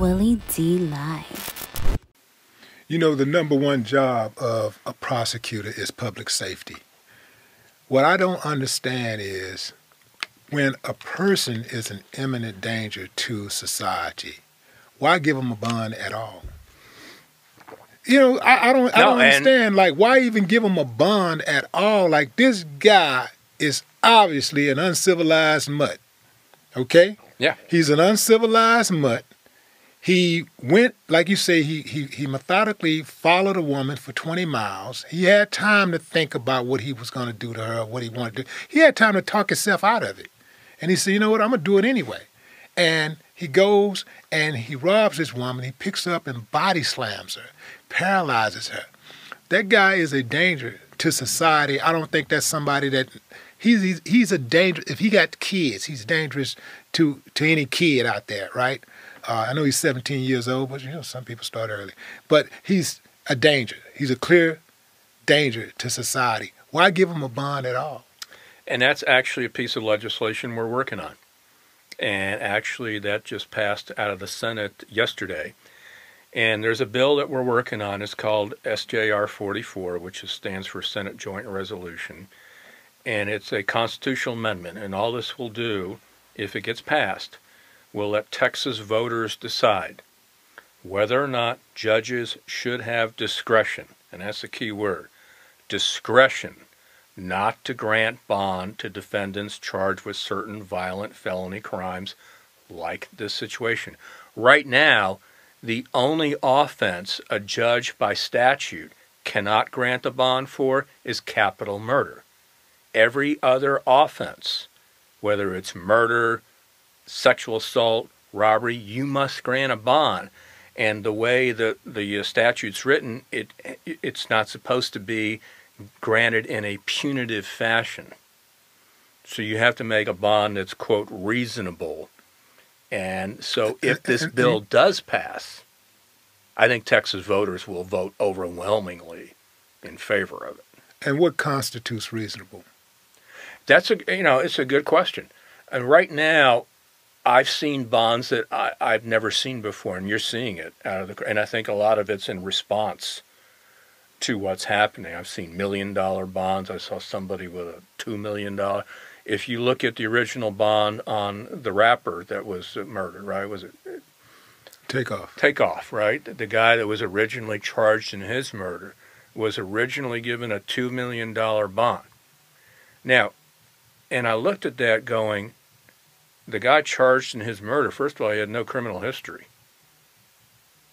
Willie D. Live. You know, the number one job of a prosecutor is public safety. What I don't understand is when a person is an imminent danger to society, why give them a bond at all? You know, I don't understand. Like, why even give him a bond at all? Like, this guy is obviously an uncivilized mutt. Okay? Yeah. He's an uncivilized mutt. He went, like you say, he methodically followed a woman for 20 miles. He had time to think about what he was going to do to her, what he wanted to do. He had time to talk himself out of it. And he said, you know what, I'm going to do it anyway. And he goes and he robs this woman. He picks her up and body slams her, paralyzes her. That guy is a danger to society. I don't think that's somebody that he's a danger. If he got kids, he's dangerous to any kid out there, right? I know he's 17 years old, but you know some people start early. But he's a danger. He's a clear danger to society. Why give him a bond at all? And that's actually a piece of legislation we're working on. And actually that just passed out of the Senate yesterday. And there's a bill that we're working on. It's called SJR 44, which stands for Senate Joint Resolution. And it's a constitutional amendment. And all this will do, if it gets passed, will let Texas voters decide whether or not judges should have discretion. And that's the key word. Discretion not to grant bond to defendants charged with certain violent felony crimes like this situation. Right now, the only offense a judge by statute cannot grant a bond for is capital murder. Every other offense, whether it's murder, sexual assault, robbery, you must grant a bond. And the way the statute's written, it's not supposed to be granted in a punitive fashion. So you have to make a bond that's, quote, reasonable. And so if this bill does pass, I think Texas voters will vote overwhelmingly in favor of it. And what constitutes reasonable? That's it's a good question. And right now, I've seen bonds that I've never seen before, and you're seeing it and I think a lot of it's in response to what's happening. I've seen $1 million bonds. I saw somebody with a $2 million. If you look at the original bond on the rapper that was murdered, right? Was it Takeoff, right? The guy that was originally charged in his murder was originally given a $2 million bond. Now, and I looked at that going, the guy charged in his murder, first of all, he had no criminal history.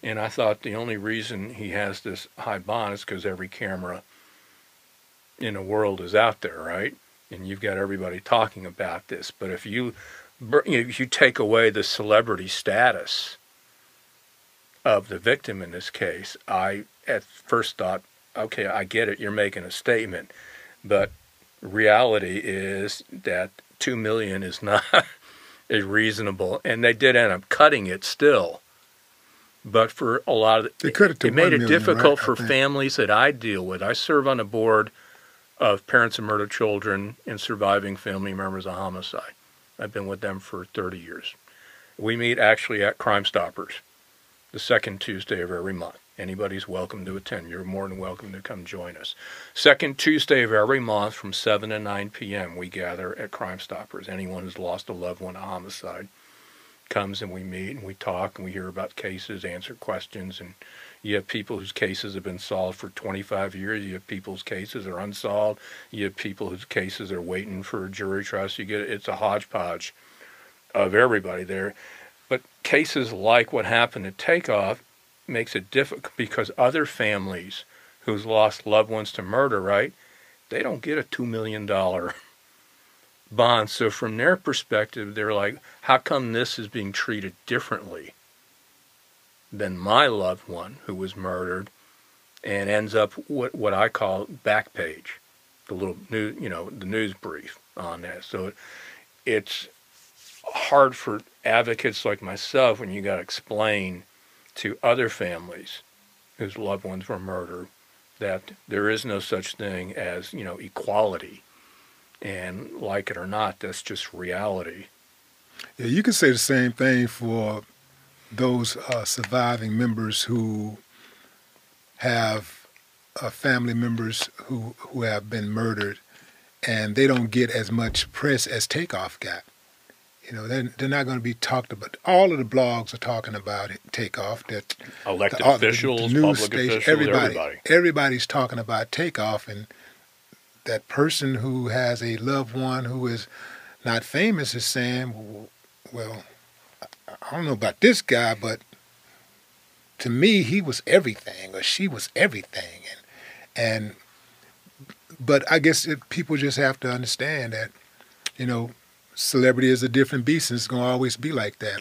And I thought the only reason he has this high bond is because every camera in the world is out there, right? And you've got everybody talking about this. But if you take away the celebrity status of the victim in this case, I at first thought, okay, I get it, you're making a statement. But reality is that $2 million is not is reasonable. And they did end up cutting it still. But for a lot of it made it difficult for families that I deal with. I serve on a board of parents of murdered children and surviving family members of homicide. I've been with them for 30 years. We meet actually at Crime Stoppers the second Tuesday of every month. Anybody's welcome to attend. You're more than welcome to come join us. Second Tuesday of every month from 7 to 9 p.m. we gather at Crime Stoppers. Anyone who's lost a loved one to homicide comes and we meet and we talk and we hear about cases, answer questions, and you have people whose cases have been solved for 25 years. You have people's cases are unsolved. You have people whose cases are waiting for a jury trial. So it's a hodgepodge of everybody there. But cases like what happened at Takeoff makes it difficult because other families who's lost loved ones to murder, right, they don't get a $2 million bond. So from their perspective, they're like, how come this is being treated differently than my loved one who was murdered and ends up what I call back page, the little news, the news brief on that. So it's hard for advocates like myself when you got to explain to other families whose loved ones were murdered that there is no such thing as, equality. And like it or not, that's just reality. Yeah, you can say the same thing for those surviving members who have family members who have been murdered, and they don't get as much press as Takeoff got. You know, they're not going to be talked about. All of the blogs are talking about Takeoff. That Elected the officials, news public station, officials, everybody. everybody's talking about Takeoff, and that person who has a loved one who is not famous is saying, well, I don't know about this guy, but to me, he was everything, or she was everything. But I guess people just have to understand that, you know, celebrity is a different beast, and it's going to always be like that.